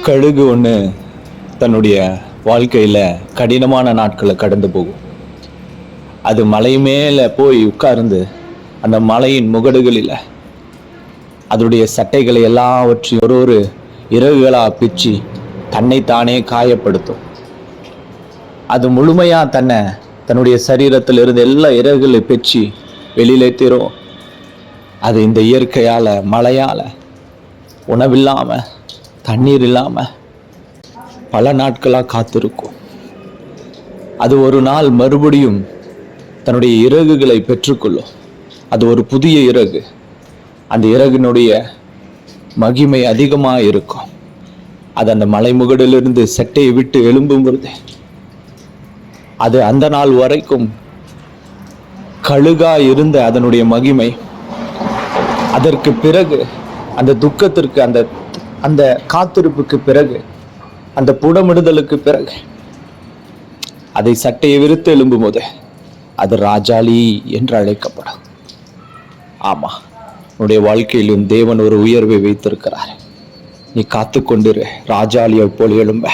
கழுகு ஒன்று தன்னுடைய வாழ்க்கையில் கடினமான நாட்களை கடந்து போகும். அது மலை மேலே போய் உட்கார்ந்து அந்த மலையின் முகடுகளில் அதனுடைய சட்டைகளை எல்லாவற்றையும் ஒரு இறகுகளாக பிச்சு தன்னைத்தானே காயப்படுத்தும். அது முழுமையாக தன்னுடைய சரீரத்தில் இருந்து எல்லா இறகுகளை பிச்சு வெளியிலே தீரும். அது இந்த இயற்கையால், மழையால், உணவில்லாமல், தண்ணீர் இல்லாமல் பல நாட்களாக காத்திருக்கும். அது ஒரு நாள் மறுபடியும் தன்னுடைய இறகுகளை பெற்றுக்கொள்ளும். அது ஒரு புதிய இறகு. அந்த இறகினுடைய மகிமை அதிகமாக இருக்கும். அது அந்த மலைமுகடிலிருந்து சட்டையை விட்டு எழும்பும் பொழுது அது அந்த நாள் வரைக்கும் கழுகா இருந்த அதனுடைய மகிமை அதற்கு பிறகு, அந்த துக்கத்திற்கு, அந்த காத்திருப்புக்கு பிறகு, அந்த புடமிடுதலுக்கு பிறகு அதை சட்டையை விரித்து எழும்பும் போது அது ராஜாளி என்று அழைக்கப்படும். ஆமா, உன்னுடைய வாழ்க்கையிலும் தேவன் ஒரு உயர்வை வைத்திருக்கிறார். நீ காத்து கொண்டிரு, ராஜாளியை போல் எழும்ப.